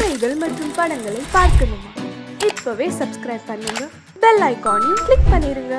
கதைகள் மற்றும் படங்களை பார்க்கணுமா? இப்பவே சப்ஸ்கிரைப் பண்ணுங்க, பெல் ஐகானையும் கிளிக் பண்ணிருங்க.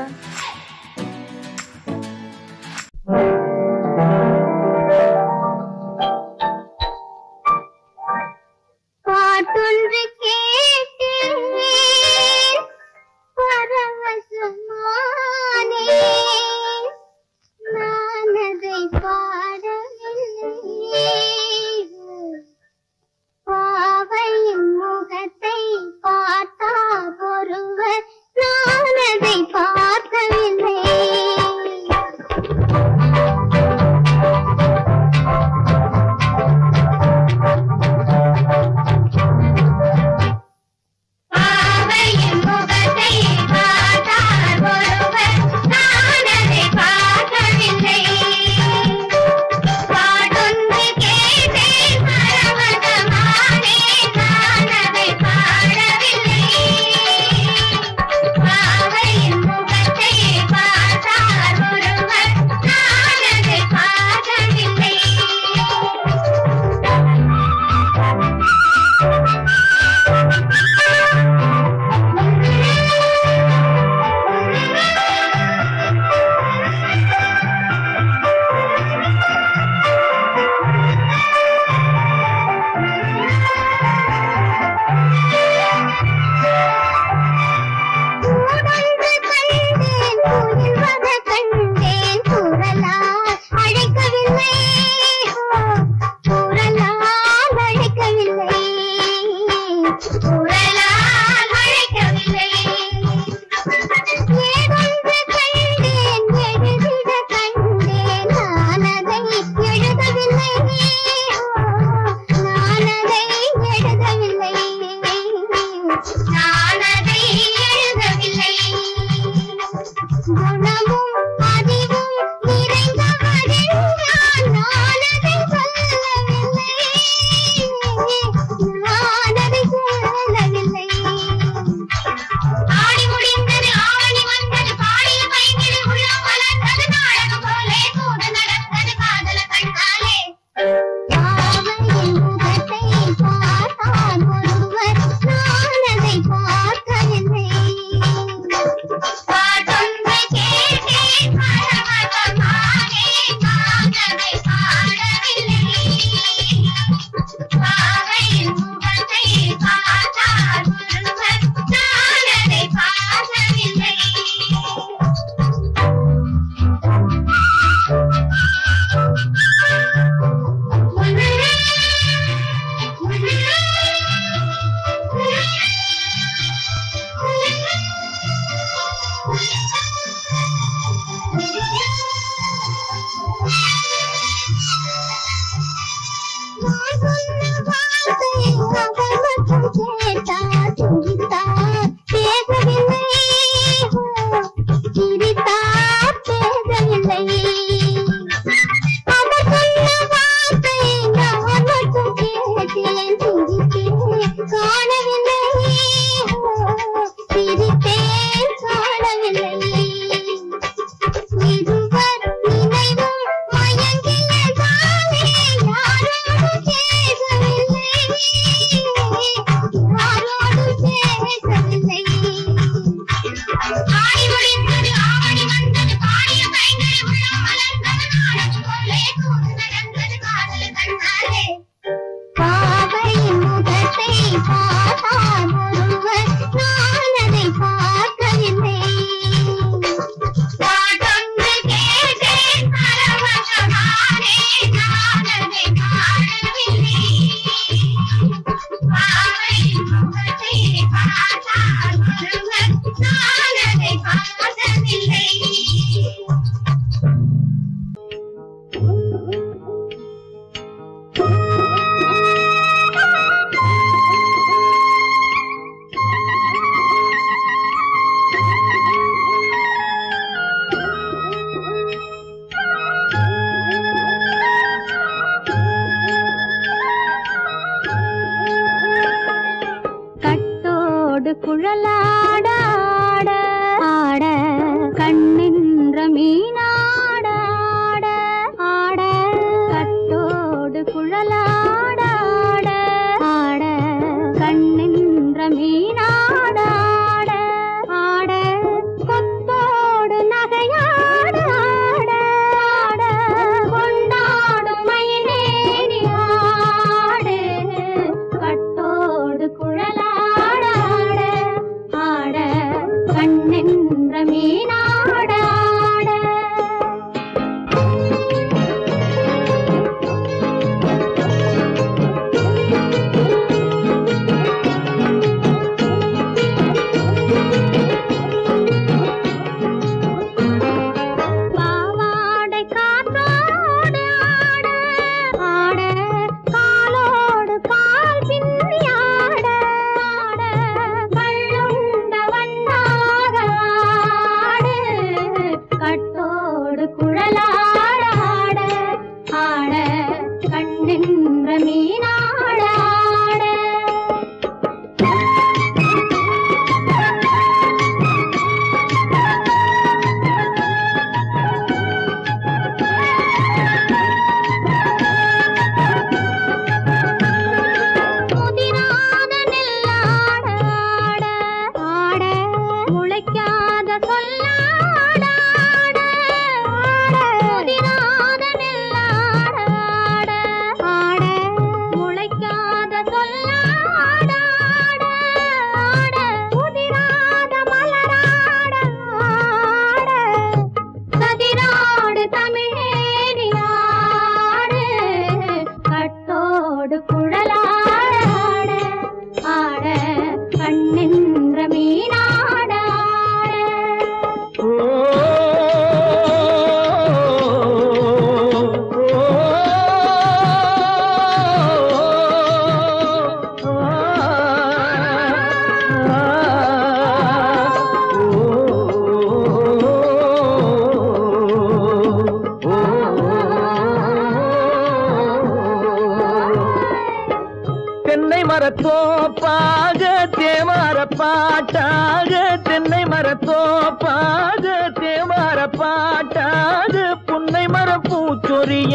தென்னை மரத்தோப்பாக தேவார பாட்டாக தென்னை மரத்தோப்பாக தேவார பாட்டாக புன்னை மரப்பூச்சொரிய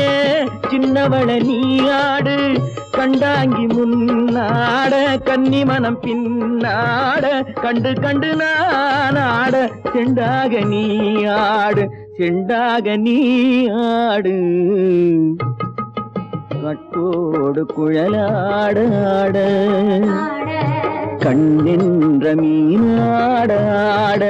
சின்னவள நீயாடு கண்டாங்கி முன்னாட கன்னி மனம் பின்னாட கண்டு கண்டு நானாட செண்டாக நீயாடு செண்டாக நீயாடு கட்டோடு குழலாடாட கண்ணென்ற மீனாடாட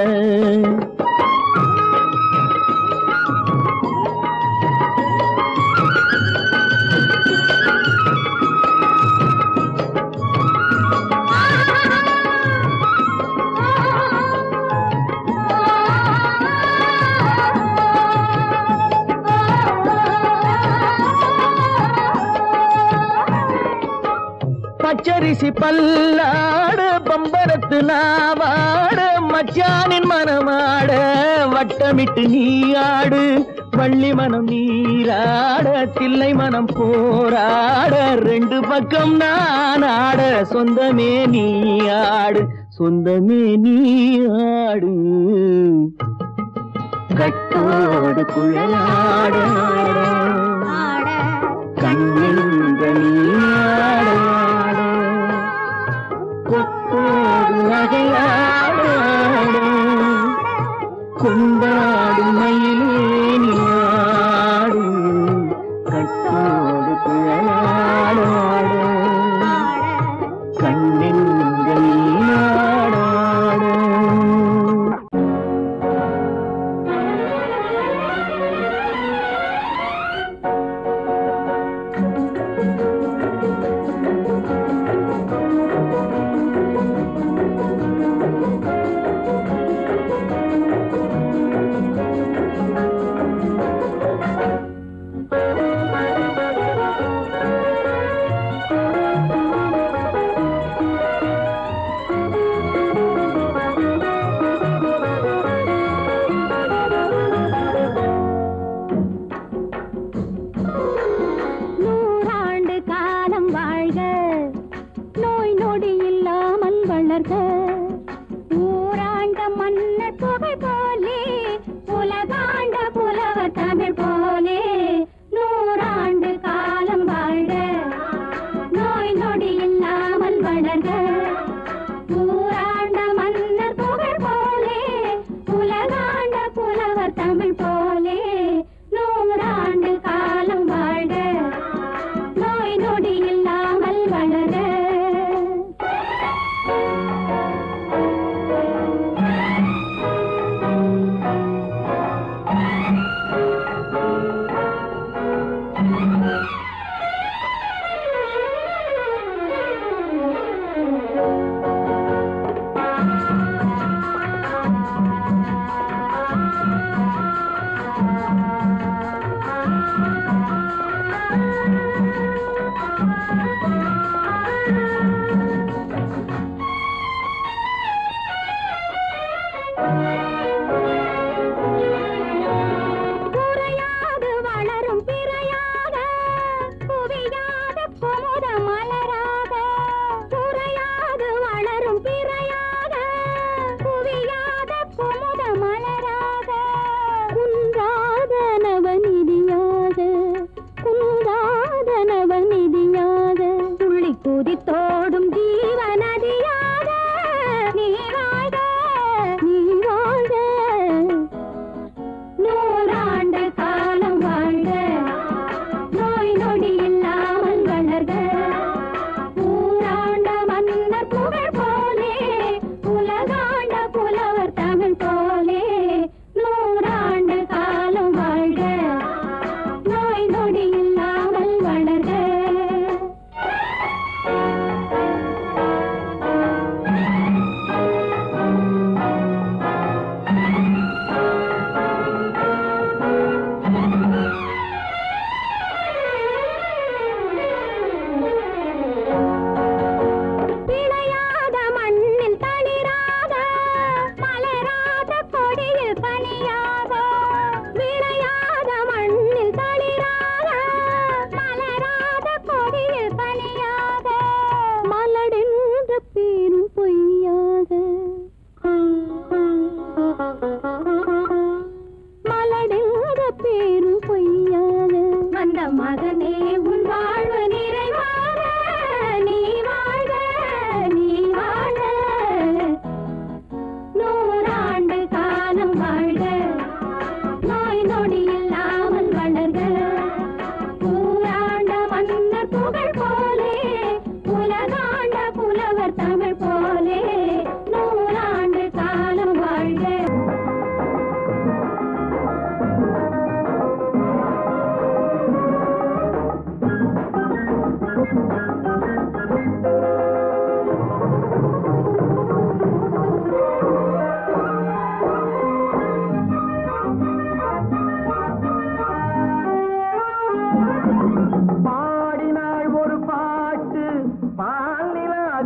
பச்சரிசி பல்லாட பம்பரத்து நாவாட மச்சானின் மனமாட வட்டமிட்டு நீயாடு வள்ளி மனம் நீராட தில்லை மனம் போராட ரெண்டு பக்கம் நானாட சொந்தமே நீயாடு சொந்தமே நீயாடு கட்டோடு குழலாட கண்ணின்ற நீயாட கொண்டாடு மயிலேனியாடு கட்டோடு குழலாடாடு கண்ணெங்கள் நீராடாடு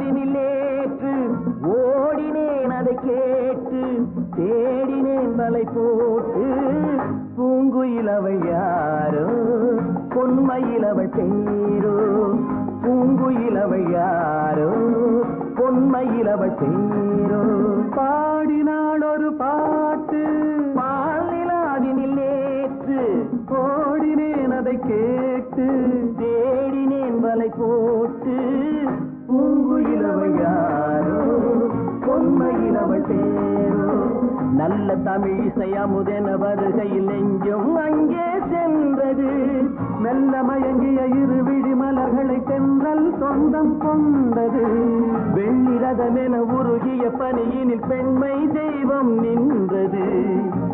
அதினிலேற்று ஓடினேன் அதை கேட்டு தேடினேன் வலை போட்டு பூங்குயிலவை யாரோ பொன்மயிலவை பேரோ பூங்குயிலவை யாரோ பொன்மயிலவை பேரோ பாடினாள் ஒரு பாட்டு பாலிலாதினில் நேற்று ஓடினேன் அதை கேட்டு தேடினேன் வலை போட்டு பூங்குயிலவை யாரோ பொன்மயிலவள் பேரோ நல்ல தமிழிசை அமுதென வருகையில் நெஞ்சும் அங்கே சென்றது மெல்ல மயங்கிய இரு விழி மலர்களை தென்றல் சொந்தம் கொண்டது வெண்ணிரதமென உருகிய பனியினில் பெண்மை தெய்வம் நின்றது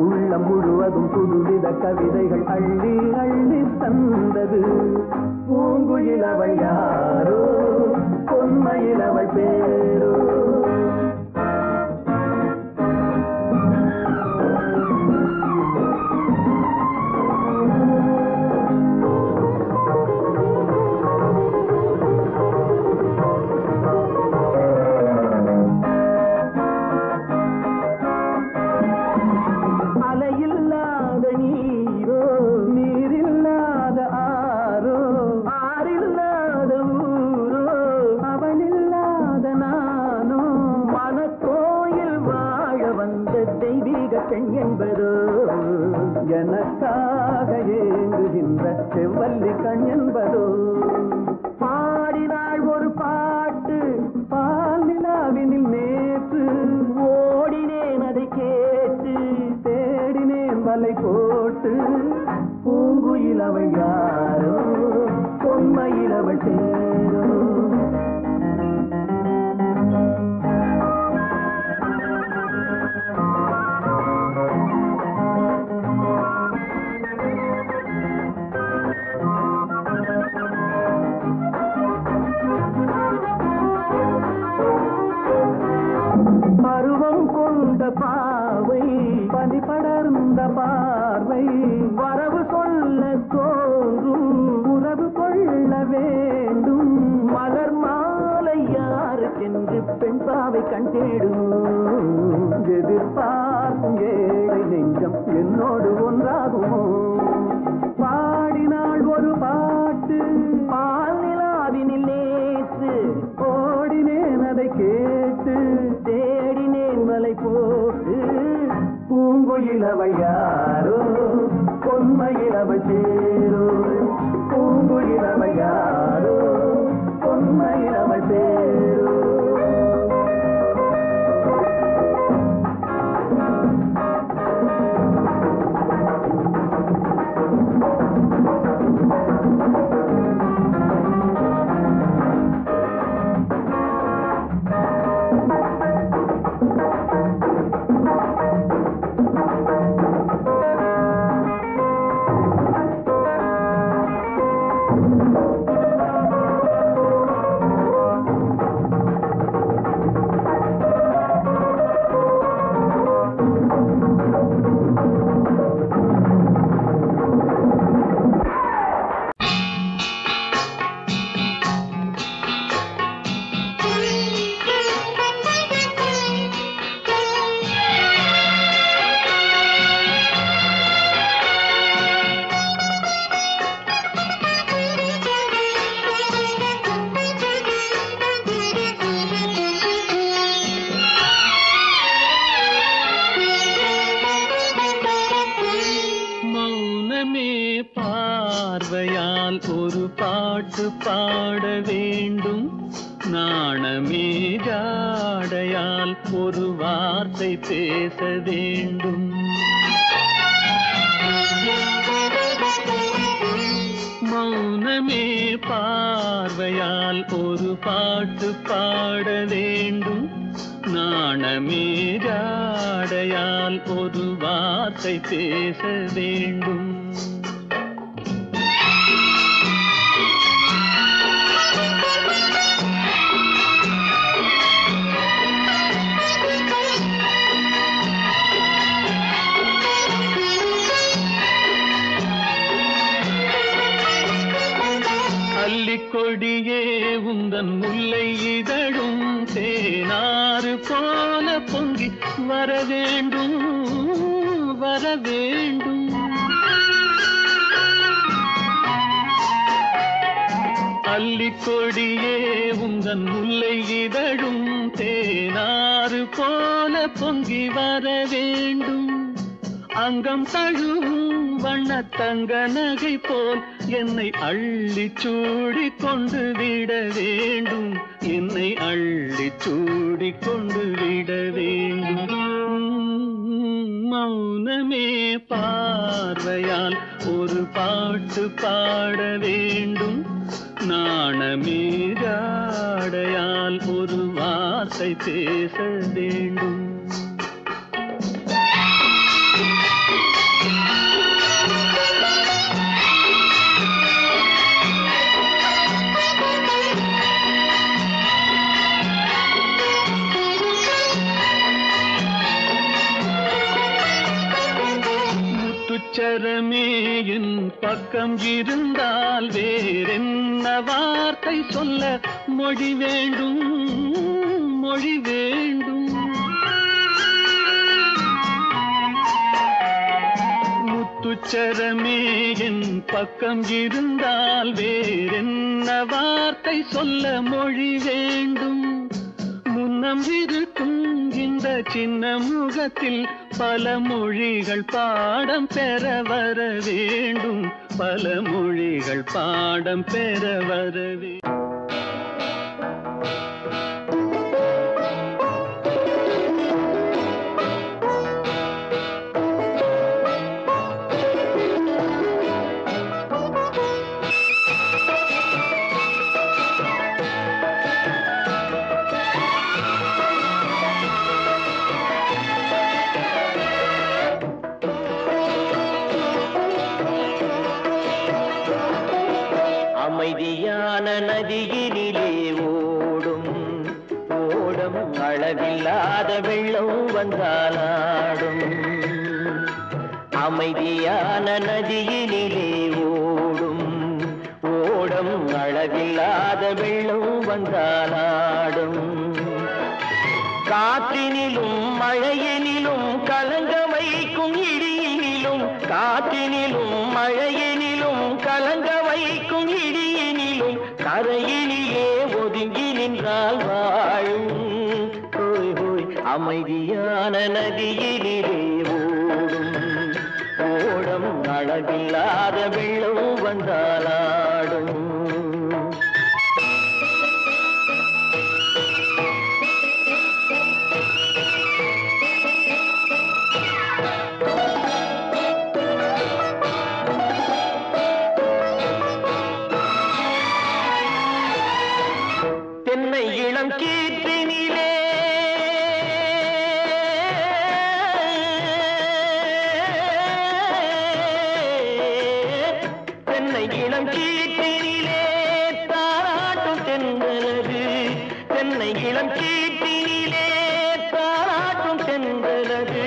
உள்ளம் முழுவதும் புதுவித கவிதைகள் அள்ளி அள்ளி தந்தது பூங்குயிலவள் யாரோ பொன்மயிலவள் பேரோ எனக்காக ஏங்குகின்ற செவ்வல்லி கண் என்பதோ பாடினாள் ஒரு பாட்டு பால் நிலாவினில் நேற்று ஓடினேன் அதை கேட்டு தேடினேன் வலை போட்டு பூங்குயிலவை யாரோ பொன்மயிலவை தேரோ பருவம் கொண்ட பாவை பனி படர்ந்த பார்வை வரவு சொல்ல தோன்றும் உறவு கொள்ள வேண்டும் மலர் மாலை யாருக்கென்று பெண் பாவை கண் தேடும் எதிர்பார்க்கும் ஏழை நெஞ்சம் என்னோடு ஒன்றாகுமோ பாடினாள் ஒரு பாட்டு பால் நிலாவினில் நேற்று ஓடினேன் அதை கேட்டு தேடினேன் வலை போட்டு பூங்குயிலவை யாரோ பொன்மயிலவை பேரோ பூங்குயிலவை யாரோ பொன்மயிலவை பேரோ பாட வேண்டும் நாணமே ஜாடையால் ஒரு வார்த்தை பேச வேண்டும் மௌனமே பார்வையால் ஒரு பாட்டு பாட வேண்டும் நாணமே ஜாடையால் ஒரு வார்த்தை பேச வேண்டும் கொடியே உந்தன் முல்லை இதழும் வர வேண்டும் வர வேண்டும். அல்லிக்கொடியே உந்தன் முல்லை இதழும் தேனாறு போல பொங்கி வர வேண்டும். அங்கம் தழுவும் வண்ணத்தங்க நகை போல் என்னை அள்ளி சூடி கொண்டு விட வேண்டும். என்னை அள்ளி சூடி கொண்டு விட வேண்டும். மௌனமே பார்வையால் ஒரு பாட்டு பாட வேண்டும். நாணமே ஜாடையால் ஒரு வார்த்தை பேச வேண்டும். முத்துச்சரமே என் பக்கம் இருந்தால் வேறென்ன வார்த்தை சொல்ல மொழி வேண்டும் மொழி வேண்டும். முத்துச்சரமே என் பக்கம் இருந்தால் வேறென்ன வார்த்தை சொல்ல மொழி வேண்டும். முன்னம் இருக்கும் இந்த சின்ன முகத்தில் பல மொழிகள் பாடம் பெற வர வேண்டும். பல மொழிகள் பாடம் பெற வர வேண்டும். அமைதியான நதியினிலே ஓடும் ஓடம் அளவில்லாத வெள்ளம் வந்தாலாடும். அமைதியான நதியினிலே ஓடும் ஓடம் அளவில்லாத வெள்ளம் வந்தாலாடும். காற்றினிலும் மழையினிலும் கலங்க வைக்கும் இடியினிலும் காற்றினிலும் மழையினிலும் கலங்க வைக்கும் இடியினிலும் கரையினிலே ஒதுங்கி நின்றால் வாழும். ஹோய் ஹோய் அமைதியான நதியினிலே ஓடும் ஓடம் அளவில்லாத வெள்ளம் வந்தாலாடும். தென்னை இளம் கீற்றினிலே தென்னை இளம் கீற்றினிலே தாராட்டும் தென்றலது. தென்னை இளம் கீற்றினிலே தாராட்டும் தென்றலது.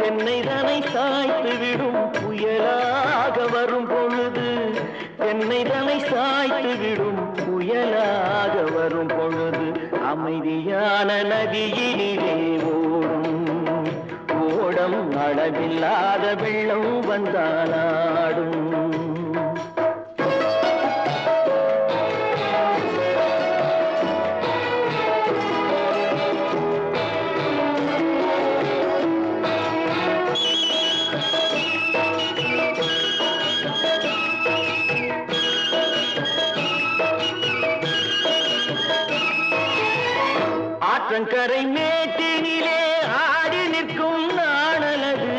தென்னை தனை சாய்த்து விடும் புயலாக வரும் பொழுது. தென்னை தனை சாய்த்து விடும் புயலாக வரும் பொழுது. அமைதியான நதியினிலே ஓடும் ஓடம் அளவில்லாத வெள்ளம் வந்தாலாடும். ஆற்றங்கரை மேட்டினிலே ஆடி நிற்கும் நாணலது.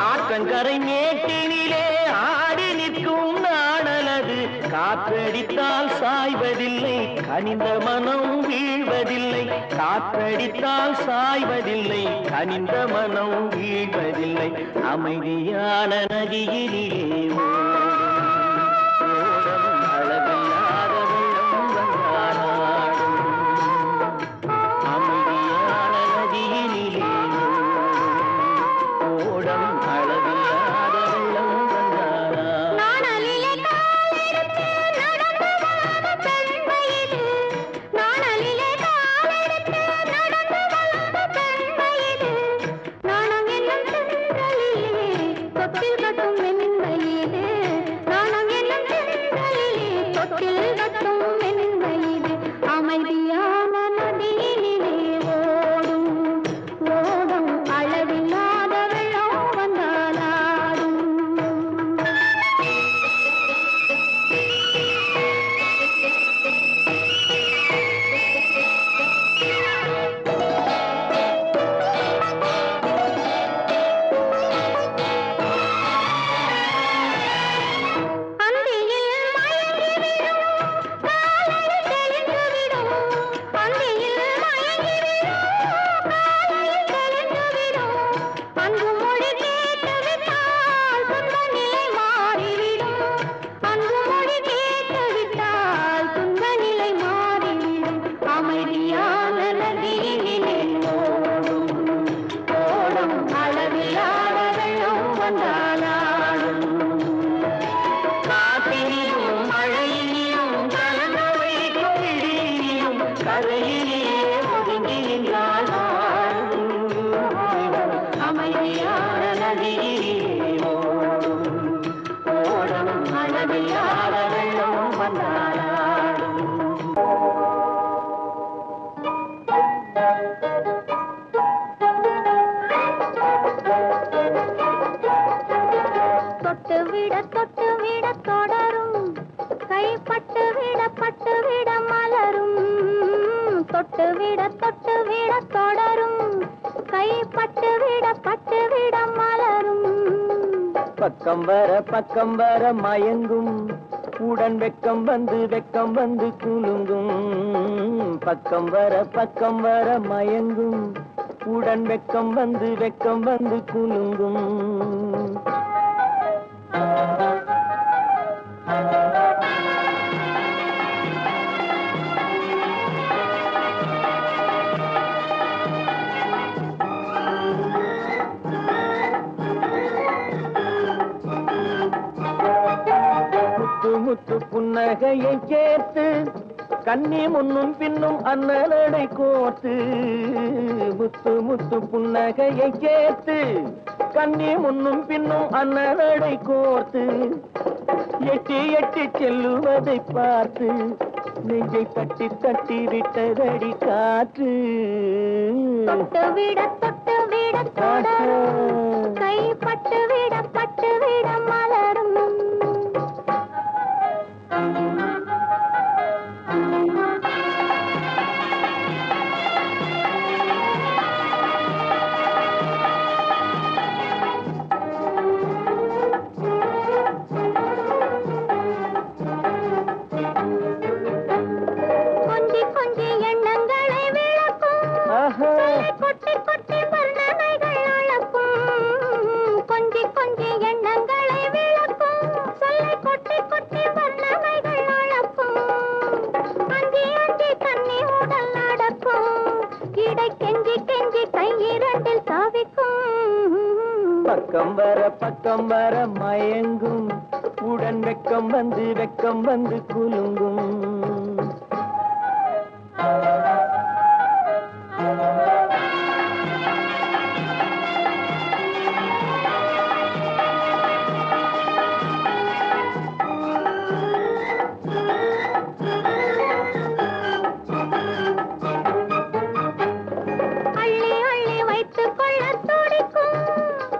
ஆற்றங்கரை மேட்டினிலே ஆடி நிற்கும் நாணலது. காற்றடித்தால் சாய்வதில்லை கனிந்த மனம் வீழ்வதில்லை. காற்றடித்தால் சாய்வதில்லை கனிந்த மனம் வீழ்வதில்லை. அமைதியான நதியினிலே ஓடும் அளவில்லாத வெள்ளம் வந்தாலாடும். அமைதியான நதியினிலே ஓடம் அளவில்லாத வெள்ளம் வந்தாலாடும். நாணலிலே காலெடுத்து நடந்து வளர்ந்த பெண்மையிது. நாணலிலே காலெடுத்து நடந்து வளர்ந்த பெண்மையிது. ஒதுங்கி நின்றால் அமைதியான நதியிலே ஓடும் ஓடும் அளவில்லாத வெள்ளம் வந்தாராடும். தொட்டு விட தொடரும் கைப்பட்டு விட மலரும். தொட்டு விட தொடரும் கைப்பட்டு விட மலரும். பக்கம் வர மயங்கும் உடன் வெக்கம் வந்து குலுங்கும். பக்கம் வர மயங்கும் உடன் வெக்கம் வந்து குலுங்கும். முத்து புன்னகையை சேர்த்து கண்ணி முன்னும் பின்னும் அண்ணலடை கோர்த்து. முத்து புன்னகையை சேர்த்து கண்ணி முன்னும் பின்னும் அண்ணலடை கோர்த்து. எட்டி செல்லுவதை பார்த்து நெஞ்சை தட்டி விட்டதடி காற்று. தொட்டு விட தொடரும் கைப்பட்டு விட மலரும். கொஞ்சி எண்ணங்களை விளக்கும் கொட்டி வர்ணனைகள் அளக்கும். கொஞ்சி எண்ணங்களை விளக்கும் சொல்லை கொட்டி வர்ணனைகள் அளக்கும். அஞ்சி தண்ணி உடல் நடக்கும் இடை கெஞ்சி கையிரண்டில் சாவிக்கும். பக்கம் வர மயங்கும் உடன் வெக்கம் வந்து குலுங்கும்.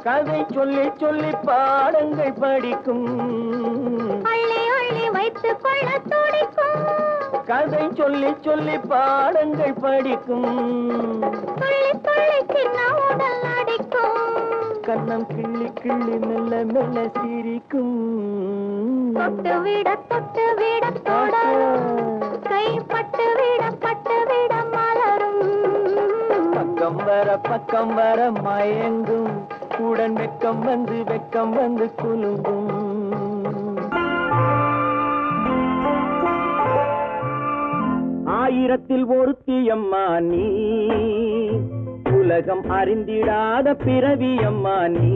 கதை சொல்லி பாடங்கள் படிக்கும். அள்ளி வைத்துக் கொள்ள துடிக்கும். கதை சொல்லி பாடங்கள் படிக்கும். துள்ளி சின்ன உடல் அடிக்கும். கண்ணம் கிள்ளி மெல்ல சிரிக்கும். தொட்டு விட தொடரும் கைப்பட்டு விட மலரும். பக்கம் வர மயங்கும் உடன் வெக்கம் வந்து குலுங்கும். ஆயிரத்தில் ஒருத்தியம்மா நீ உலகம் அறிந்திடாத பிறவியம்மா நீ.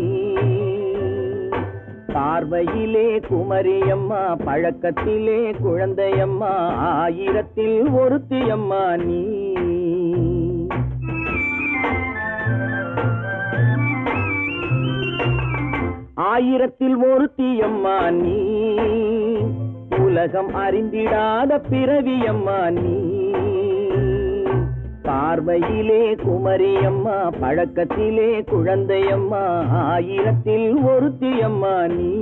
பார்வையிலே குமரியம்மா பழக்கத்திலே குழந்தையம்மா. ஆயிரத்தில் ஒருத்தியம்மா நீ. ஆயிரத்தில் ஒருத்தியம்மா நீ உலகம் அறிந்திடாத பிறவியம்மா நீ. பார்வையிலே குமரியம்மா பழக்கத்திலே குழந்தையம்மா. ஆயிரத்தில் ஒருத்தியம்மா நீ.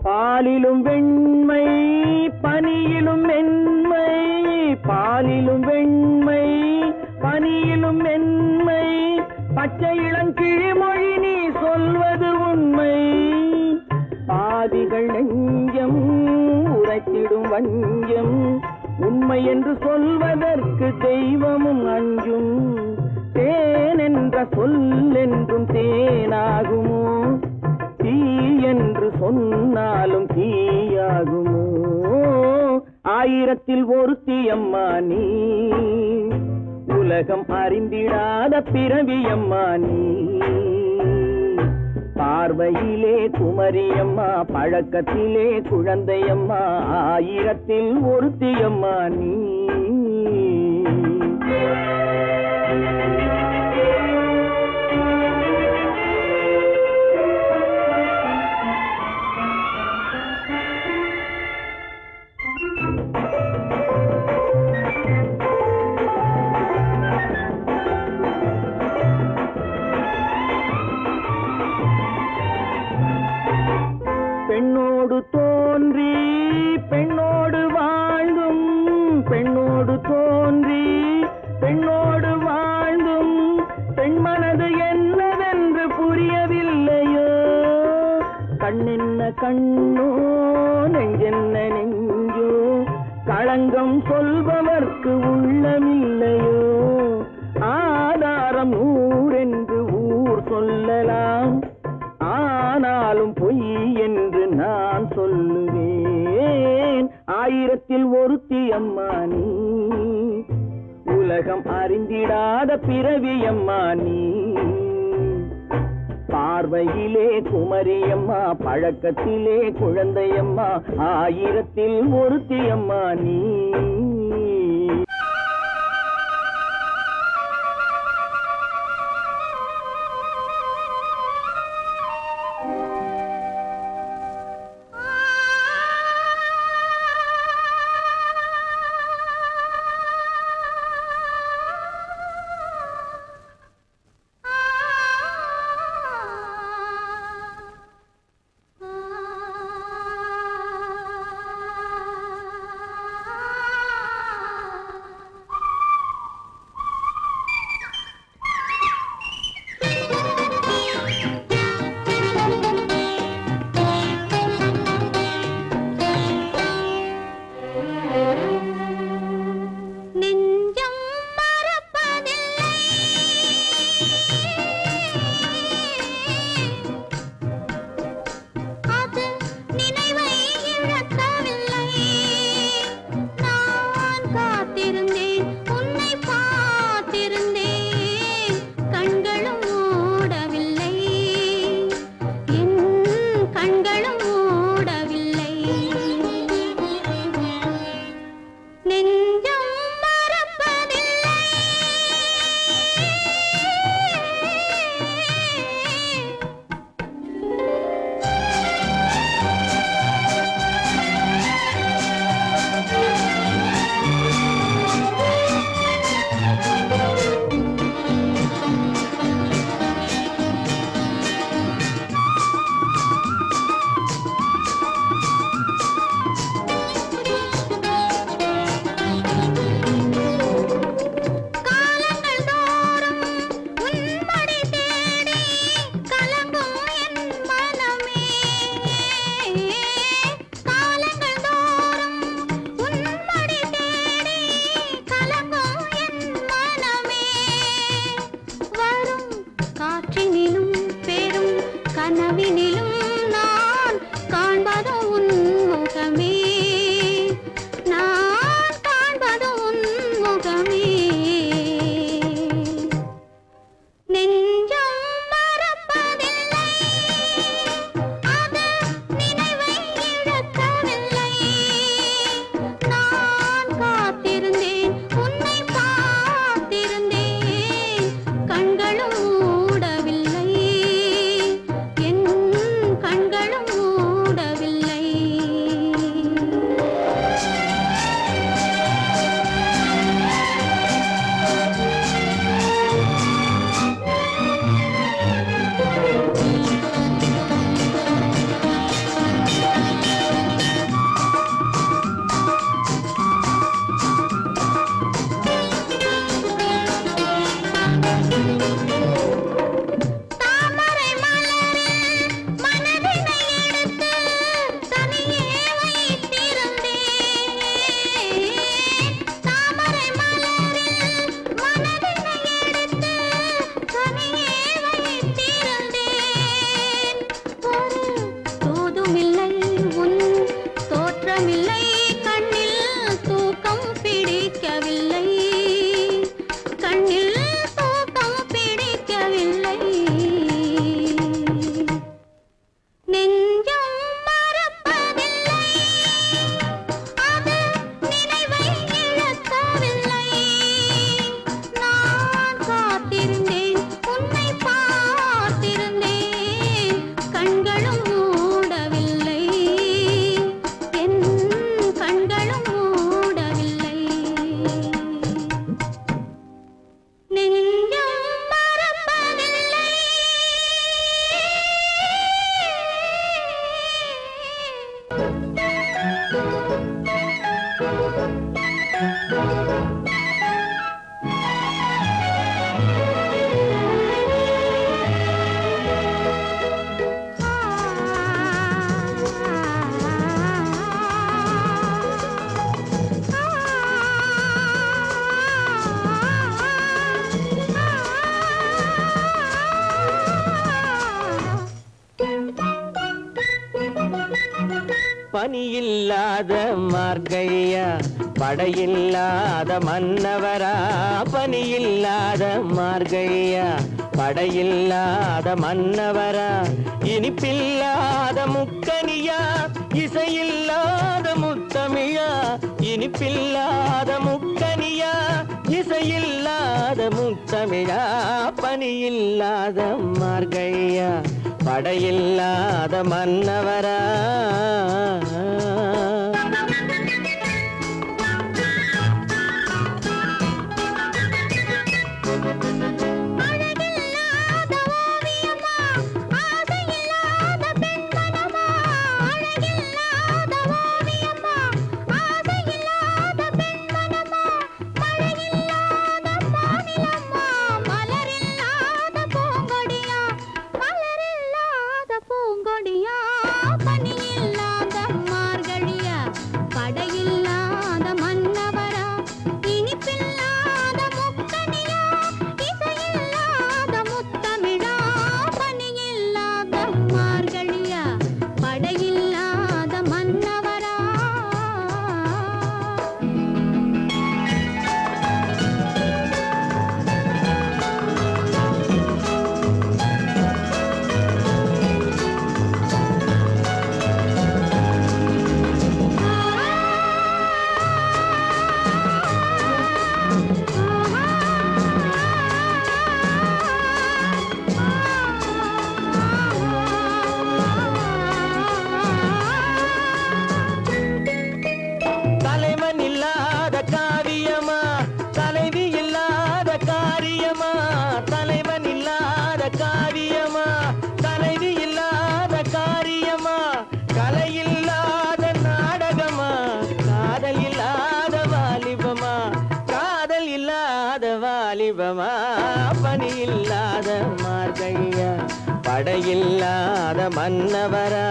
பாலிலும் வெண்மை பனியிலும் மென்மை. பாலிலும் வெண்மை பனியிலும் மென்மை. பச்சை இளங்கிழிமொழி நீ சொல்வது உண்மை. பாதிகள் நெஞ்சம் உரைத்திடும் வஞ்சம். உண்மை என்று சொல்வதற்கு தெய்வமும் அஞ்சும். தேன் என்ற சொல் என்றும் தேனாகுமோ? தீ என்று சொன்னாலும் தீயாகுமோ? ஆயிரத்தில் ஒருத்தி அம்மா நீ, உலகம் அறிந்திடாத பிறவியம்மா நீ. பார்வையிலே குமரியம்மா, பழக்கத்திலே குழந்தையம்மா, ஆயிரத்தில் ஒருத்தியம்மா நீ. பெண்ணோடு தோன்றி பெண்ணோடு வாழ்ந்தும், பெண்ணோடு தோன்றி பெண்ணோடு வாழ்ந்தும், பெண்மனது என்னவென்று புரியவில்லையோ? கண்ணென்ன கண்ணோ, நெஞ்சென்ன நெஞ்சோ, களங்கம் சொல்பவர்க்கு உள்ளமில்லையோ? ஆதாரம் நூறென்று ஊர் சொல்லலாம், ஆனாலும் பொய் என்று நான் சொல்லுவேன். ஆயிரத்தில் ஒருத்தி அம்மா நீ, உலகம் அறிந்திடாத பிறவியம்மா நீ. பார்வையிலே குமரியம்மா, பழக்கத்திலே குழந்தையம்மா, ஆயிரத்தில் ஒருத்தி அம்மா நீ. பனியில்லாத மார்கழியா படையில்லாத மன்னவரா பனியில்லாத மார்கழியா படையில்லாத மன்னவரா இனிப்பில்லாத முக்கனியா இசையில்லாத முத்தமிழா இனிப்பில்லாத முக்கனியா இசையில்லாத முத்தமிழா பனியில்லாத மார்கழியா படையில்லாத மன்னவரா பனியில்லாத மார்கழியா படையில்லாத மன்னவரா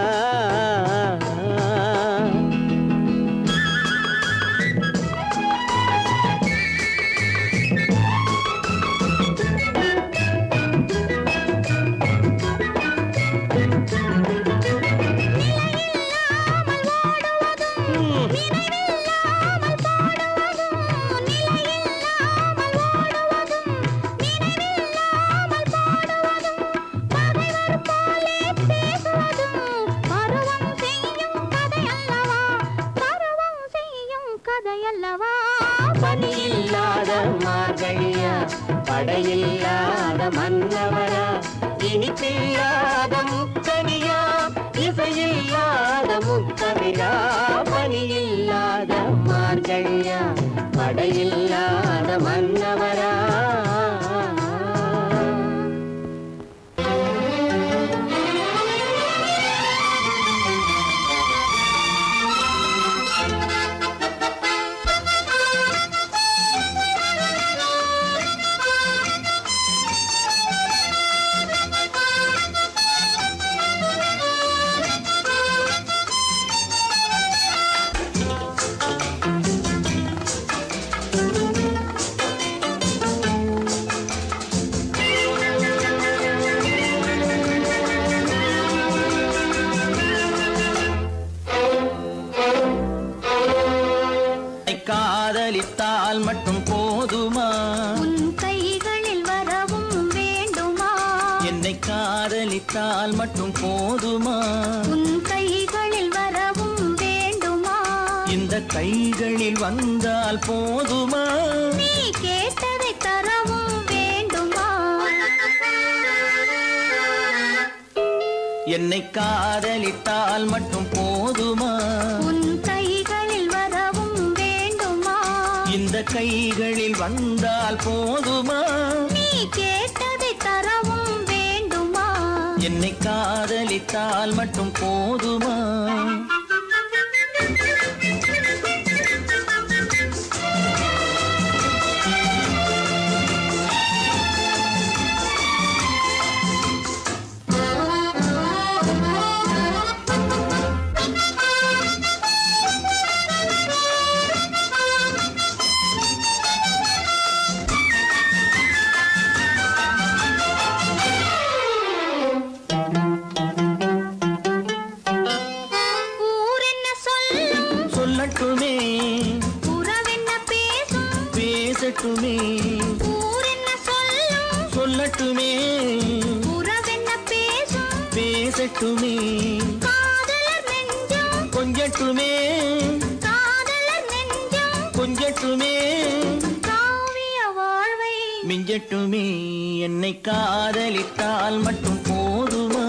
பனியில்லாத மார்கழியா படையில்லாத மன்னவரா இனிப்பில்லாத முக்கனியா இசையில்லாத முத்தமிழா பனியில்லாத மார்கழியா படையில்லாத மன்னவரா காதலித்தால் மட்டும் போதுமா உன் கைகளில் வரவும் வேண்டுமா என்னை காதலித்தால் மட்டும் போதுமா உன் கைகளில் வரவும் வேண்டுமா இந்த கைகளில் வந்தால் போதுமா நீ கேட்டதை தரவும் வேண்டுமா என்னை காதலித்தால் மட்டும் போதுமா உன் கைகளில் வரவும் வேண்டுமா இந்த கைகளில் வந்தால் போதுமா நீ கேட்டதை தரவும் வேண்டுமா என்னை காதலித்தால் மட்டும் போதுமா பேசட்டுமே காதலர் நெஞ்சம் கொஞ்சட்டுமே காதலர் நெஞ்சம் கொஞ்சட்டுமே காவிய வாழ்வை மிஞ்சட்டுமே என்னை காதலித்தால் மட்டும் போதுமா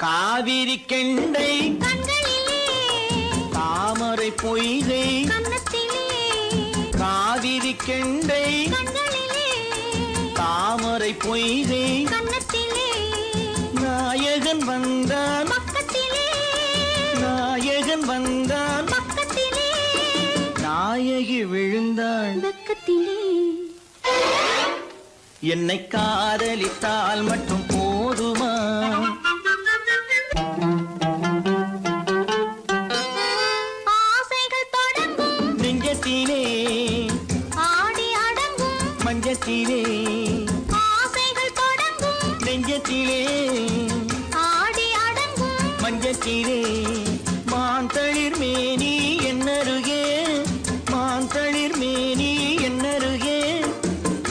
காவிரி கெண்டை கண்களிலே தாமரை பொய்கை கன்னத்திலே காவிரி கெண்டை கண்களிலே தாமரை பொய்கை கன்னத்திலே நாயகன் வந்தான் பக்கத்திலே நாயகன் வந்தான் பக்கத்திலே நாயகி விழுந்தாள் பக்கத்திலே என்னை காதலித்தால் மட்டும் போதுமா ஆசைகள் தொடங்கும் நெஞ்சத்திலே ஆடி அடங்கும் மஞ்சத்திலே ஆசைகள் தொடங்கும் நெஞ்சத்திலே ஆடி அடங்கும் மஞ்சத்திலே மாந்தளிர் மேனி என்னருகே மாந்தளிர் மேனி என்னருகே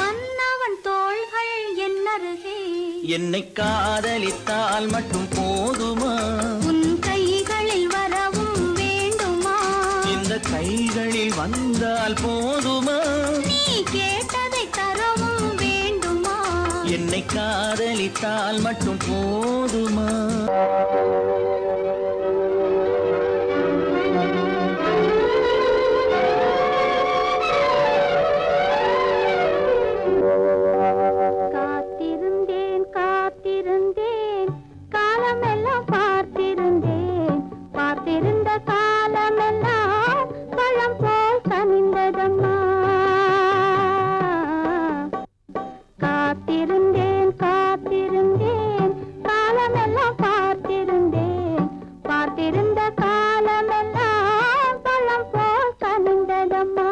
மன்னவன் தோள்கள் என்னருகே என்னை காதலித்தால் மட்டும் போதுமா உன் கைகளில் வரவும் வேண்டுமா இந்த கைகளில் வந்தால் போதுமா நீ கேட்டதை தரவும் வேண்டுமா என்னை காதலித்தால் மட்டும் போதுமா காத்திருந்தேன் காத்திருந்தேன் காலமெல்லாம் பார்த்திருந்தேன் பார்த்திருந்த காலமெல்லாம் பழம் போல் கனிந்ததம்மா காத்திருந்தேன் காத்திருந்தேன் காலமெல்லாம் பார்த்திருந்தேன் பார்த்திருந்த காலமெல்லாம் பழம் போல் கனிந்ததம்மா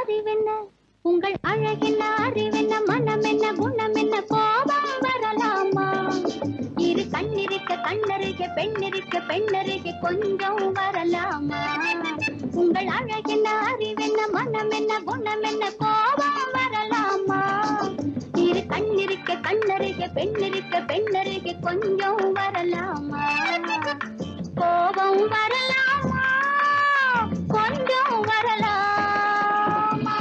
அறிவென்ன உங்கள் அழகென்ன அறிவென்ன மனம் என்ன குணம் என்ன கோபம் வரலாமா இரு கண்ணிருக்க கண்ணருக பெண்ணிருக்க பெண்ணருக கொஞ்சம் வரலாமா உங்கள் அழகென்ன அறிவென்ன மனம் என்ன குணம் என்ன கோபம் வரலாமா இரு கண்ணிருக்க கண்ணருக பெண்ணிருக்க பெண்ணருக கொஞ்சம் வரலாமா கோபம் வரலாமா கொஞ்சம் வரலாமா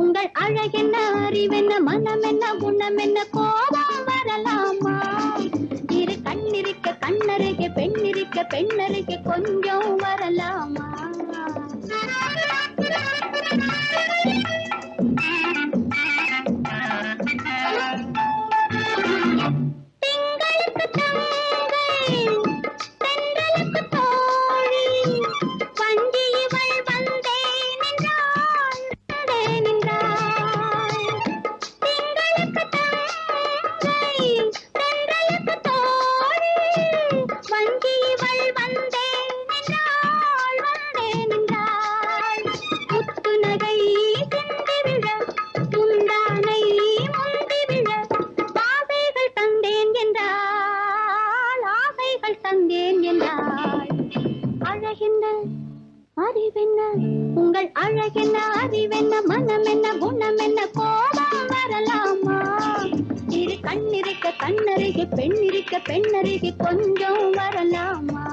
உங்கள் அழகென்ன அறிவென்ன மனம் என்ன குணம் என்ன கோபம் வரலாமா இரு கண்ணிருக்க கண்ணருக பெண்ணிருக்க பெண்ணருக கொஞ்சம் வரலாமா உங்கள் அழகென்ன அறிவென்ன மனம் என்ன குணம் என்ன கோபம் வரலாமா இரு கண்ணிருக்க கண்ணருக பெண்ணிருக்க பெண்ணருக கொஞ்சம் வரலாமா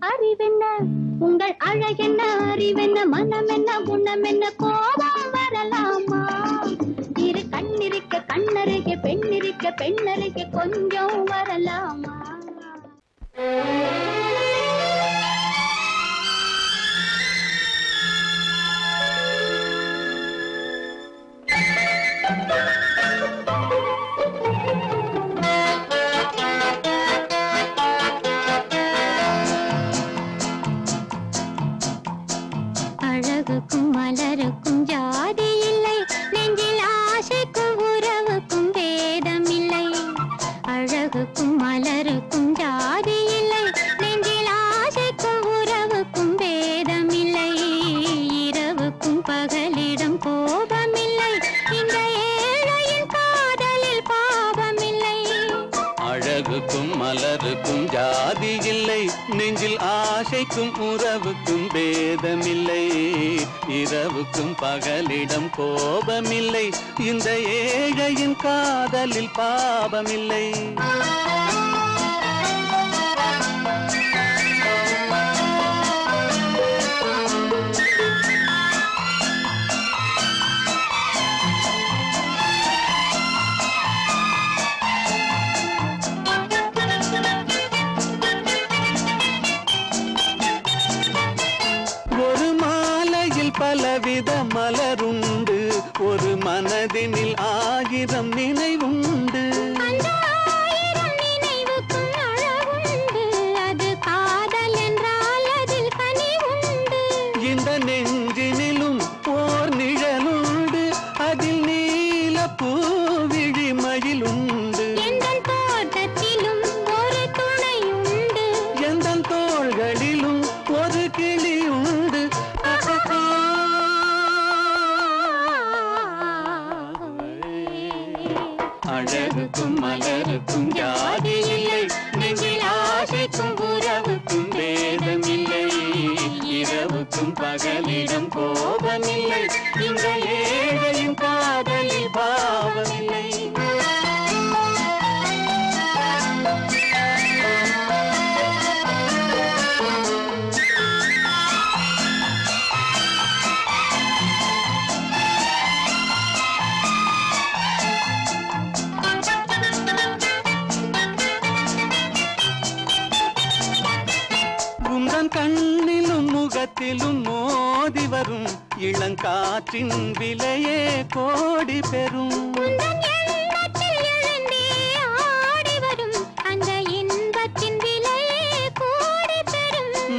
அறிவென்ன உங்கள் அழகென்ன அறிவென்ன மனம் என்ன குணம் என்ன கோபம் வரலாமா இரு கண்ணிருக்க கண்ணருக பெண்ணிருக்க பெண்ணருக கொஞ்சம் வரலாமா அழகுக்கும் மலருக்கும் ஜாதி இல்லை நெஞ்சில் ஆசைக்கும் உறவுக்கும் பேதம் இல்லை அழகுக்கும் மலருக்கும் ஜாதி இல்லை நெஞ்சில் ஆசைக்கும் உறவுக்கும் பேதம் இல்லை இரவுக்கும் பகலிடம் கோபம் இல்லை இந்த ஏழையின் காதலில் பாவம் இல்லை அழகுக்கும் மலருக்கும் ஜாதி இல்லை நெஞ்சில் ஆசைக்கும் உறவுக்கும் பேதமில்லை இரவுக்கும் பகலிடம் கோபமில்லை இந்த ஏழையின் காதலில் பாவமில்லை பலவித மலருண்டு ஒரு மனதினில் 1000 நினைவுண்டு அந்த 1000 நினைவுக்கும் அழகுக்கும் மலருக்கும் ஜாதி இல்லை நெஞ்சில் ஆசைக்கும் உறவுக்கும் வேதமில்லை இரவுக்கும் பகலிடம் கோபமில்லை இந்த ஏழையும் காதலில் பாவமில்லை கண்ணிலும் முகத்திலும் மோதி வரும் இளங்காற்றின் விலையே கோடி பெறும்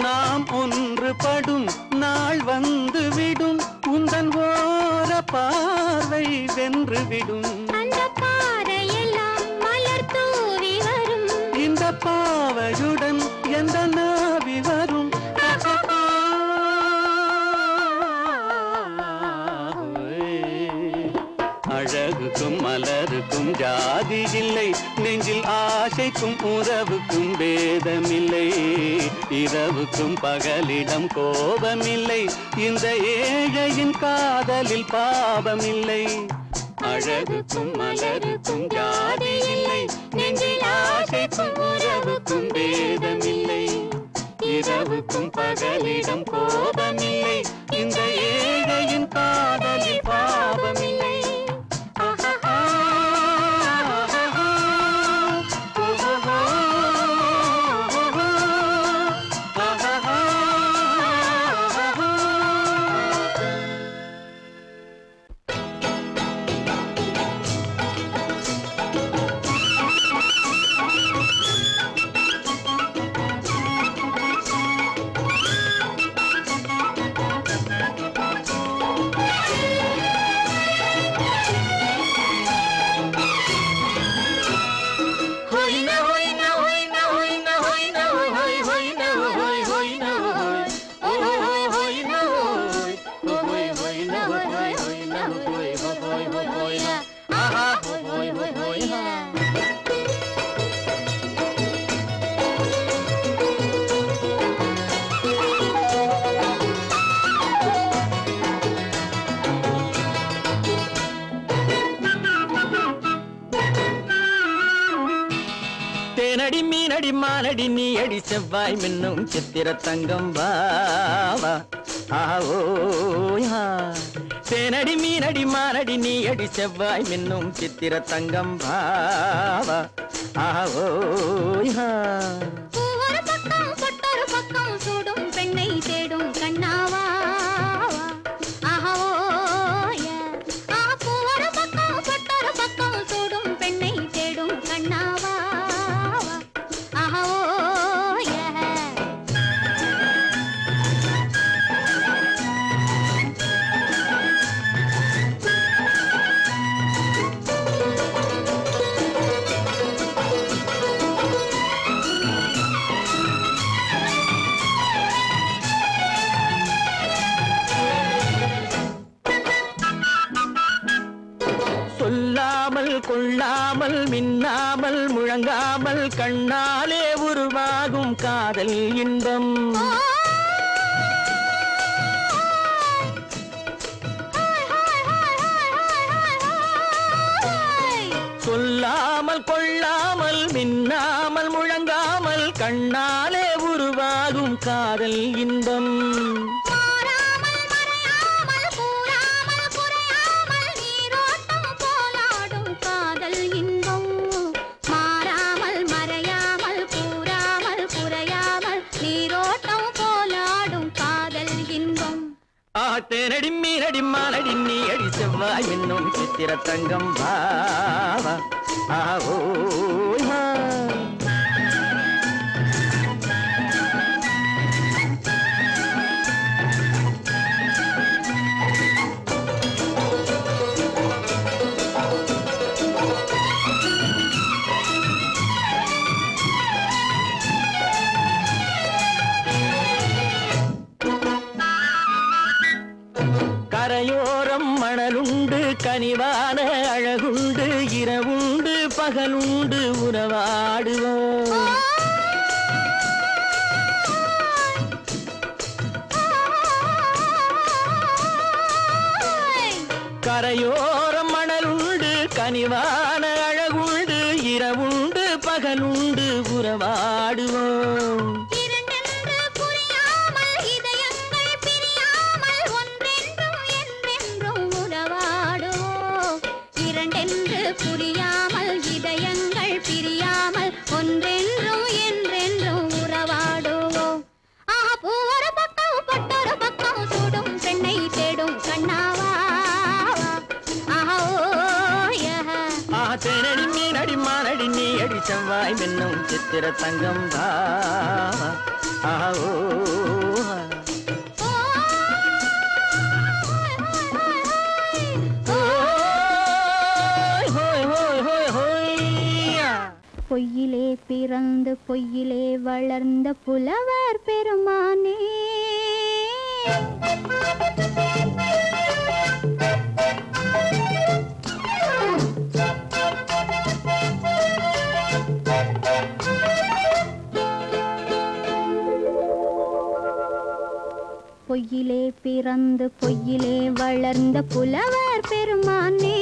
நாம் ஒன்றுபடும் நாள் வந்துவிடும் உந்தன் ஓர பார்வை வென்றுவிடும் இந்த பாவையுடன் எந்த நாவி வரும் அழகுக்கும் மலருக்கும் ஜாதி இல்லை நெஞ்சில் ஆசைக்கும் உறவுக்கும் வேதமில்லை இரவுக்கும் பகலிடம் கோபமில்லை இந்த ஏழையின் காதலில் பாவமில்லை அழகுக்கும் மலருக்கும் ஜாதி இல்லை நெஞ்சில் ஆசைக்கும் உறவுக்கும் வேதமில்லை இரவுக்கும் பகலிடம் கோபமில்லை இந்த ஏழையின் காதலில் பாவமில்லை தேனடி மீனடி மானடி நீ அடி செவ்வாய் மின்னும் சித்திர தங்கம் வாவா ஆவோயா தேனடி மீனடி மானடி நீ அடி செவ்வாய் மின்னும் சித்திர தங்கம் வாவா ஆவோயா ஒரு பக்கம் பொட்டொரு பக்கம் சூடும் பெண்ணை தேடும் கண்ணாவா ஆவோயா ஒரு பக்கம் பொட்டொரு பக்கம் சூடும் பெண்ணை தேடும் கண்ணாவா சொல்லாமல் கொள்ளாமல் மின்னாமல் முழங்காமல் கண்ணாலே உருவாகும் காதல் இன்பம் சொல்லாமல் கொள்ளாமல் மின்னாமல் முழங்காமல் கண்ணாலே உருவாகும் காதல் இன்பம் தேனடி மீனடி மானடி நீ அடி செவ்வாய் என்னும் சித்திர தங்கம் வாவா ஆவோயா கரையோரம் மணலுண்டு கனிவான அழகுண்டு இரவுண்டு பகலுண்டு உறவாடுவோம். கரையோரம் மணலுண்டு கனிவான அழகுண்டு இரவுண்டு பகலுண்டு உறவாடுவோம். இரண்டென்று புரியாமல் இதயங்கள் பிரியாமல் ஒன்றென்றும் என்றென்றும் உறவாடுவோம். இரண்டென்று புரியாமல் இதயங்கள் பிரியாமல் ஒன்றென்றும் என்றென்றும் உறவாடுவோம். ஆஹா பூ ஒரு பக்கம் பொட்டொரு பக்கம் சூடும் பெண்ணை தேடும் கண்ணாவா. தேனடி மீனடி மானடி நீ அடி செவ்வாய் மின்னும் சித்திர தங்கம் வா. பொய்யிலே பிறந்து பொய்யிலே வளர்ந்த புலவர் பெருமானே, பொய்யிலே பிறந்து பொய்யிலே வளர்ந்த புலவர் பெருமானே,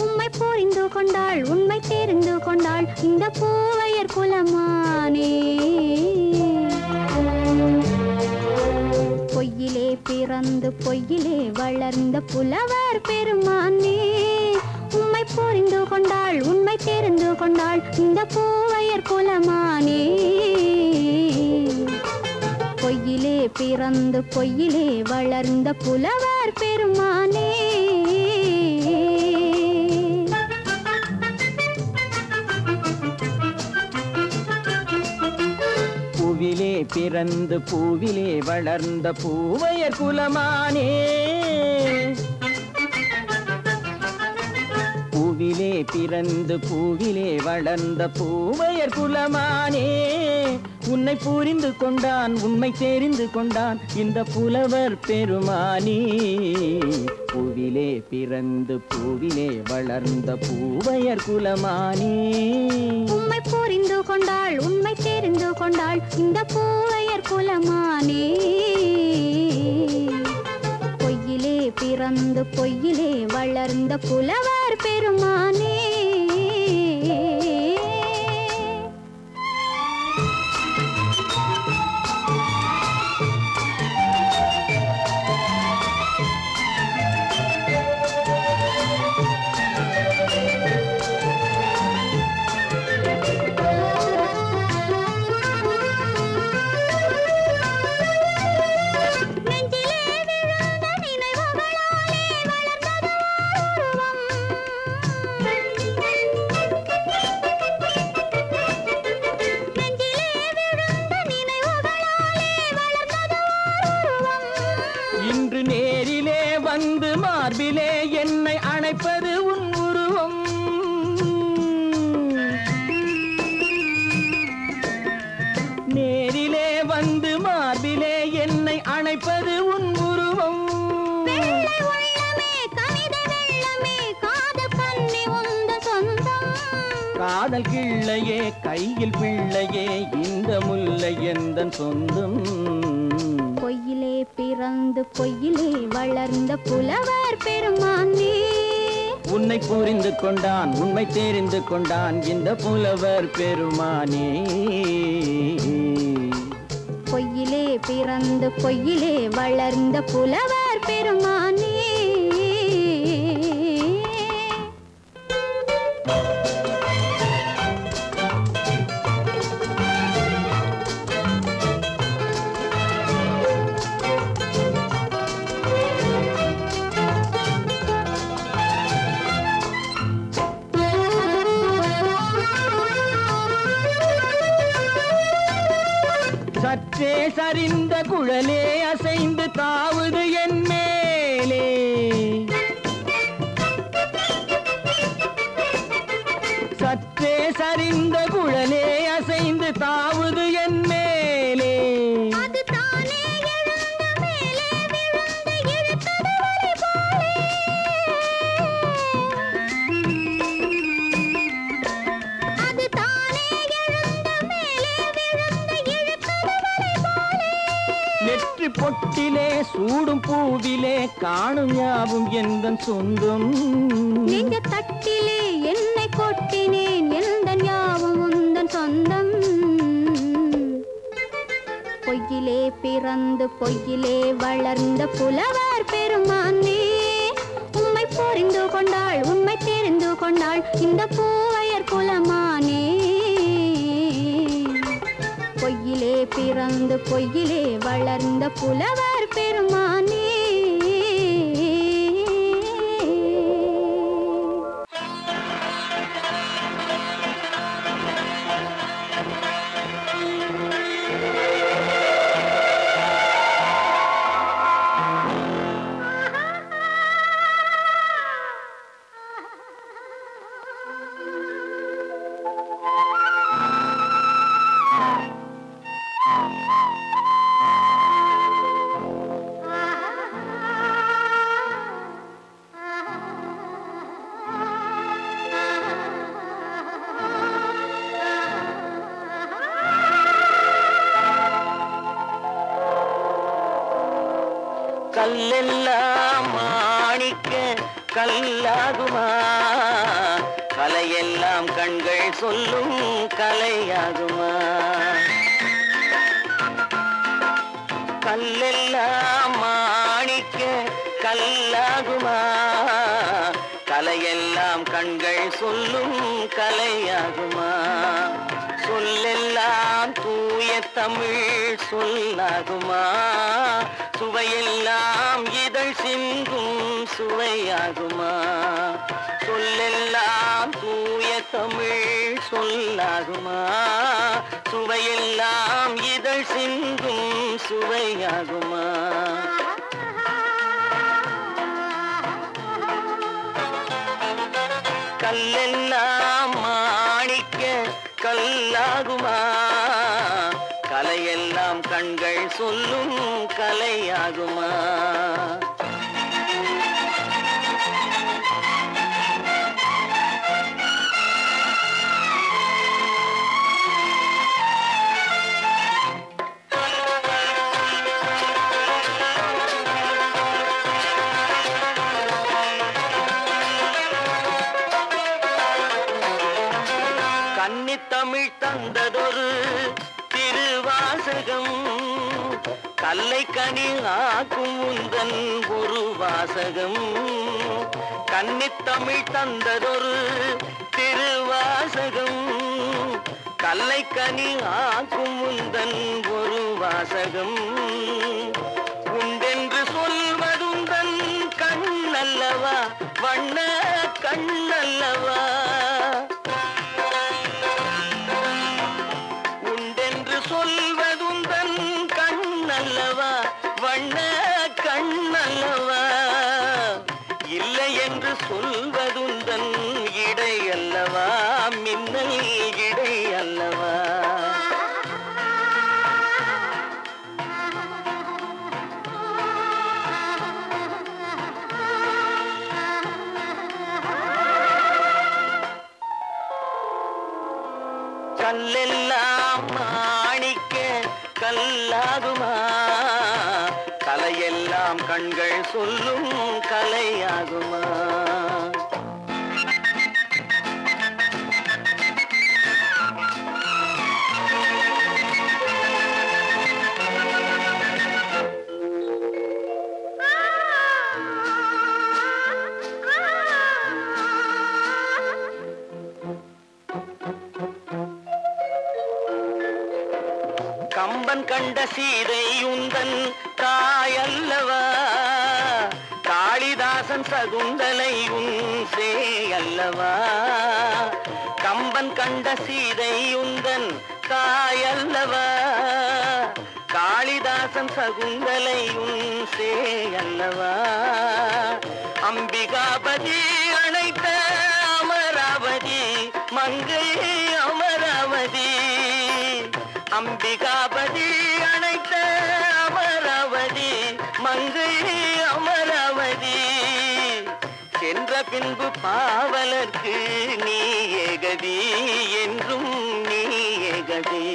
உம்மை புரிந்து கொண்டாள் உண்மை தெரிந்து கொண்டாள் இந்த பூவையர் குலமானே. பொய்யிலே பிறந்து பொய்யிலே வளர்ந்த புலவர் பெருமானே, உம்மை புரிந்து கொண்டாள் உண்மை தெரிந்து கொண்டாள் இந்த பூவையர் குலமானே. பொய்யிலே பிறந்து பொய்யிலே வளர்ந்த புலவர் பெருமானே. பூவிலே பிறந்து பூவிலே வளர்ந்த பூவையர் குலமானே. பூவிலே பிறந்து பூவிலே வளர்ந்த பூவையர் குலமானே, உன்னை புரிந்து கொண்டான் உண்மை தெரிந்து கொண்டான் இந்த புலவர் பெருமானே. பூவிலே பிறந்து பூவிலே வளர்ந்த பூவையர் குலமானே, உம்மை புரிந்து கொண்டாள் உண்மை தெரிந்து கொண்டாள் இந்த பூவையர் குலமானே. பொய்யிலே பிறந்து பொய்யிலே வளர்ந்த புலவர் பெருமானே. மார்பிலே என்னை அணைப்பது உன் உருவம். நேரிலே வந்து மார்பிலே என்னை அணைப்பது உன் உருவம். காதல் கிள்ளையே கையில் பிள்ளையே இந்த முல்லை எந்தன் சொந்தம். பொய்யிலே பிறந்து பொய்யிலே வளர்ந்த புலவர் பெருமானே, உன்னை புரிந்து கொண்டான் உண்மை தெரிந்து கொண்டான் இந்த புலவர் பெருமானே. பொய்யிலே பிறந்து பொய்யிலே வளர்ந்த புலவர் பெருமானே. சற்றே சரிந்த குழலே அசைந்து தாவுது என் மேலே. சற்றே சரிந்த குழலே அசைந்து தாவுது என் மேலே. பொட்டிலே சூடும் பூவிலே காணும் யாவும் எந்தன் சொந்தம். நெஞ்ச தட்டிலே என்னை கொட்டினேன் எந்தன் யாவும் உந்தன் சொந்தம். பொய்யிலே பிறந்து பொய்யிலே வளர்ந்த புலவர் பெருமானே, உம்மை புரிந்து கொண்டாள் உண்மை தெரிந்து கொண்டாள் இந்த பூவையர் குலமானே. பொய்யிலே பிறந்து பொய்யிலே வளர்ந்த புலவர் பெருமானே. கல்லெல்லாம் மாணிக்க கல்லாகுமா, கலையெல்லாம் கண்கள் சொல்லும் கலையாகுமா. கல்லெல்லாம் மாணிக்க கல்லாகுமா, கலையெல்லாம் கண்கள் சொல்லும் கலையாகுமா. சொல்லெல்லாம் தூய தமிழ் சொல்லாகுமா, சுவையெல்லாம் இதழ் சிந்தும் சுவையாகுமா. சொல்லெல்லாம் தூய தமிழ் சொல்லாகுமா, சுவையெல்லாம் இதழ் சிந்தும் சுவையாகுமா. கல்லெல்லாம் மாணிக்க கல்லாகுமா, கலையெல்லாம் கண்கள் சொல்லும் கலையாகுமா. கன்னித்தமிழ் தந்ததொரு திருவாசகம், கல்லை கனி ஆக்கும் உந்தன் ஒரு வாசகம். கன்னித்தமிழ் தந்ததொரு திருவாசகம், கல்லை கனி ஆக்கும் உந்தன் ஒரு வாசகம். உண்டென்று சொல்வதுந்தன் கண்ணல்லவா, வண்ண கண்ணல்லவா. சொல்வதுந்தன் கண்ணல்லவா, வண்ண கண்ணல்லவா. இல்லை என்று சொல்வதுந்தன் இடை அல்லவா, மின்னல் இடை அல்லவா. கல்லெல்லாம் மாணிக்க கல்லாகுமா, கலையெல்லாம் கண்கள் சொல்லும் கலையாகுமா. கம்பன் கண்ட சீதை உந்தன் தாயல்லவா, காளிதாசன் சகுந்தலை உன் சேயல்லவா. கம்பன் கண்ட சீதை உந்தன் தாயல்லவா, காளிதாசன் சகுந்தலை உன் சேயல்லவா. அம்பிகாபதி அழைத்த அமராவதி மங்கை அமராவதி. அம்பிகாபதி அழைத்த அமராவதி மங்கை அமராவதி. சென்ற பின்பு பாவலர்க்கு நீ ஏகதி, என்றும் நீ ஏகதி.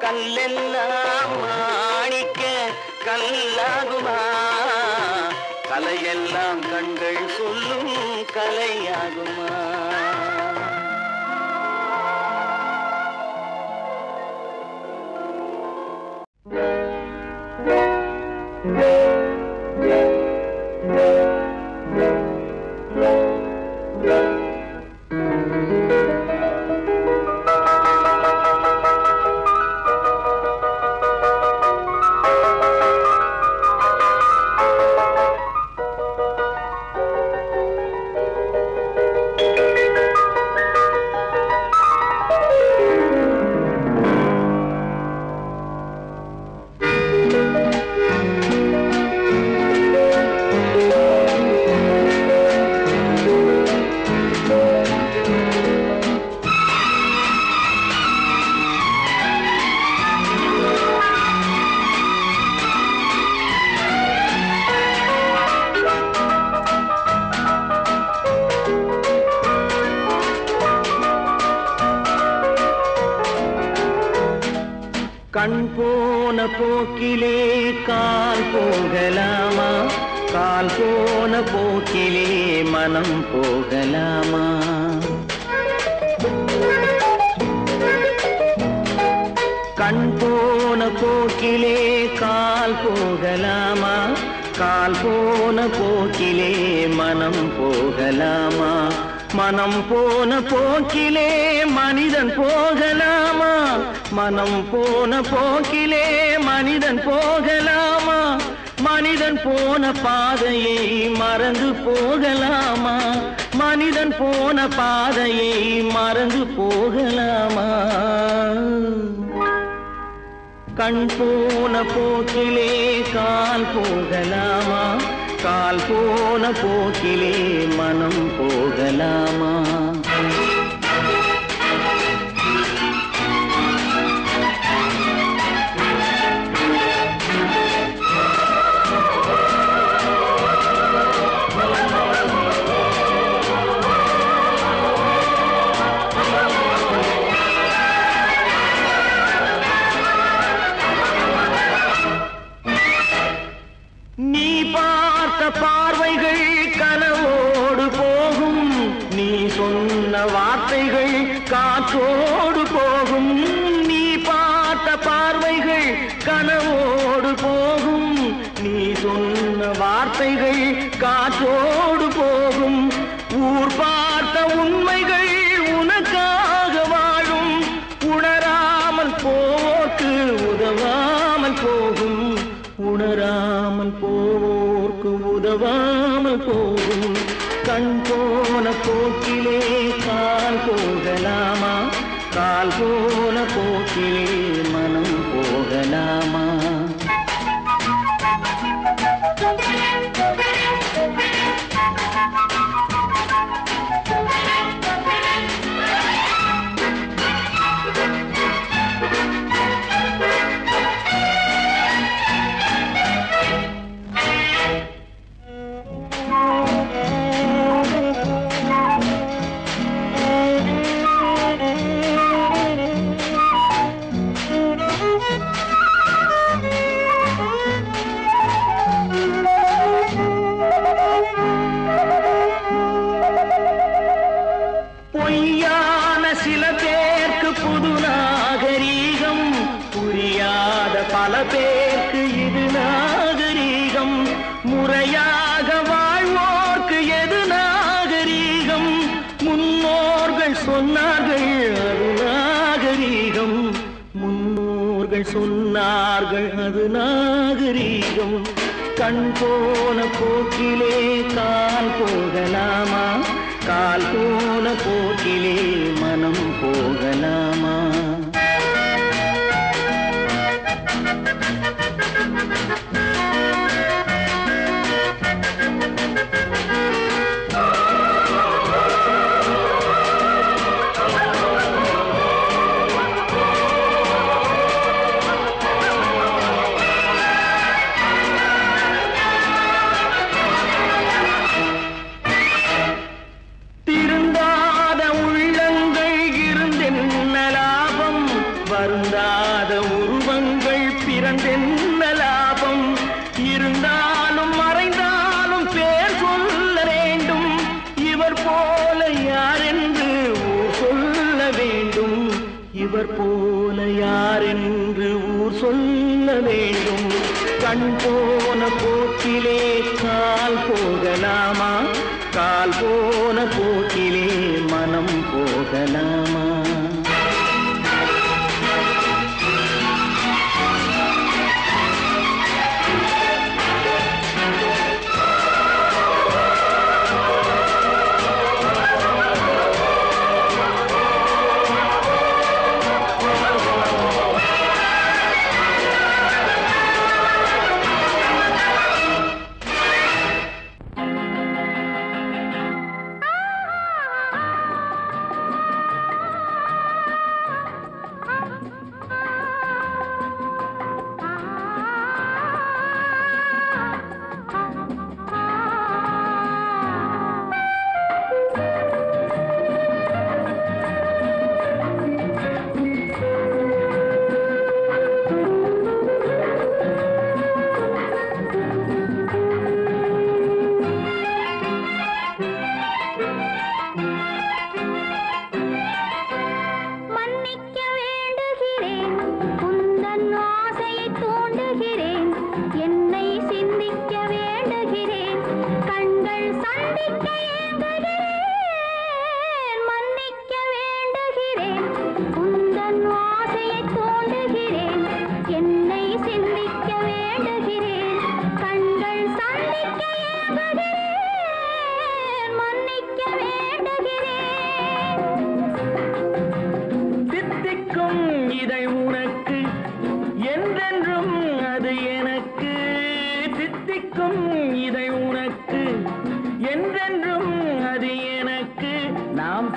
கல்லெல்லாம் மாணிக்க கல்லாகுமா கலையெல்லாம் கண்கள் சொல்லும் கலையாகுமா கண் போன போக்கிலே கால் போகலாமா கால் போன போக்கிலே மனம் போகலாமா கண் போன போக்கிலே கால் போகலாமா கால் போன போக்கிலே மனம் போகலாமா மனம் போன போக்கிலே மனிதன் போகலாமா மனம் போன போக்கிலே மனிதன் போகலாமா மனிதன் போன பாதையை மறந்து போகலாமா மனிதன் போன பாதையை மறந்து போகலாமா கண் போன போக்கிலே கால் போகலாமா கால் போன போக்கிலே மனம் போகலாமா நீ பார்த்த பார்வைகள் கனவோடு போகும் நீ சொன்ன வார்த்தைகள் காற்றோடு போகும் நீ பார்த்த பார்வைகள் கனவோடு போகும் நீ சொன்ன வார்த்தைகள் காற்றோடு போகும் ஊர் பார்த்த உண்மைகள் உனக்காக வாழும் உணராமல் போக்கு உதவாமல் போகும் உணராமல் போவோர்க்கு உதவாமல் போகும் கண் போன போக்கிலே கால் போகலாமா கால் போன போக்கிலே மனம் போகலாமா பொய்யான சில பேருக்கு புது நாகரீகம் புரியாத பல பேருக்கு இது நாகரீகம் முறையாக வாழ்வோர்க்கு எது நாகரீகம் முன்னோர்கள் சொன்னார்கள் அது நாகரீகம் முன்னோர்கள் சொன்னார்கள் அது நாகரீகம் கண் போன போக்கிலே கால் போகலாமா கால் போன போக்கிலே மனம் போகலாமா வருந்தாத இவர் போல யாரென்று ஊர் சொல்ல வேண்டும். கண் போன போக்கிலே கால் போகலாமா, கால் போன போக்கிலே மனம் போகலாமா?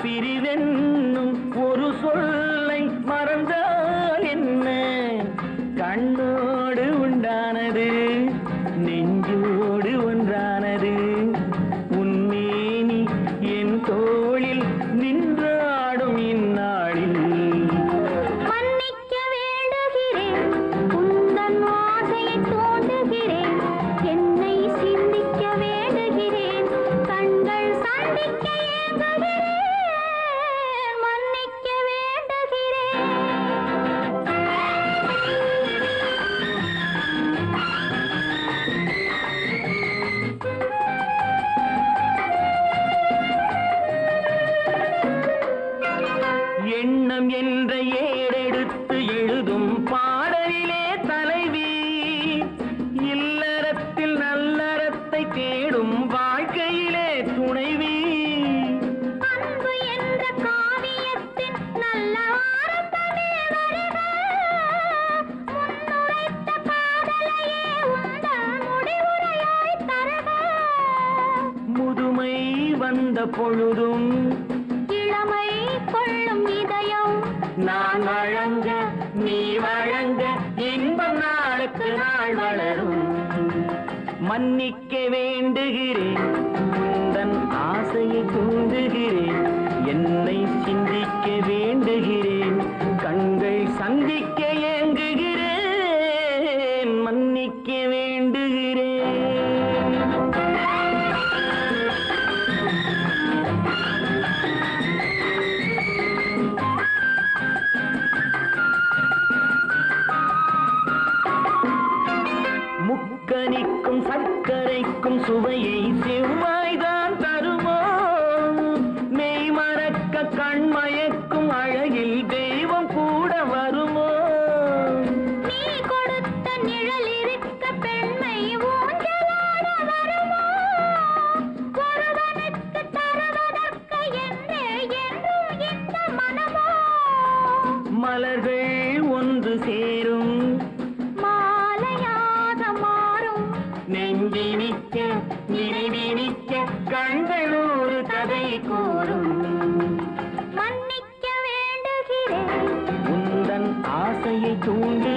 பிரிவென்னும் ஒரு சொல்லை மறந்தால் என்ன? கண்ணோடு உண்டானது நெஞ்சோடு ஒன்றானது. உன்மேனி என் தோளில் நின்றாடும் இந்நாளில் மன்னிக்க வேண்டுகிறேன், உந்தன் ஆசையை தோண்டுகிறேன், என்னை சிந்திக்க வேண்டுகிறேன், கண்கள் சந்திக்க ஏங்குகிறேன், மன்னிக்க வேண்டுகிறேன். எண்ணம் என்ற ஏடெடுத்து எழுதும் பாடலிலே தலைவி, இல்லறத்தில் நல்லறத்தை தேடும் வாழ்க்கையிலே துணைவி. அன்பு என்ற காவியத்தின் நல்ல வார்த்தையே வருக, முன்னுரைத்த காதலையே உந்தன் முடிவுரையாய் தருக. முதுமை வந்த பொழுதும் இளமை கொள்ளும் இதயம் நான் வழங்க நீ வழங்க இன்பம் நாளுக்கு நாள் வளரும். மன்னிக்க வேண்டுகிறேன், உந்தன் ஆசையை தூண்டுகிறேன், என்னை சிந்திக்க வேண்டுகிறேன், கண்கள் சந்திக்க ஏங்குகிறேன், மன்னிக்க வேண்டுகிறேன். முக்கனிக்கும் சர்க்கரைக்கும் சுவையை செவ்வாய்தான் தருமோ? மெய் மறக்க கண்மயக்கும் அழகில் தெய்வம் கூட வருமோ? நீ கொடுத்த நிழல் இருக்க பெண்மை ஊஞ்சலாட வருமோ? ஒருவனுக்கு தருவதற்கு என்றே என்றும் இந்த மனமோ? மலர்கள் ஒன்று சேரும் மாலையாக மாறும் நெஞ்சினிக்க நினைவினிக்க கண்கள் ஒரு கதை கூறும். மன்னிக்க வேண்டுகிறேன், உந்தன் ஆசையை தூண்டு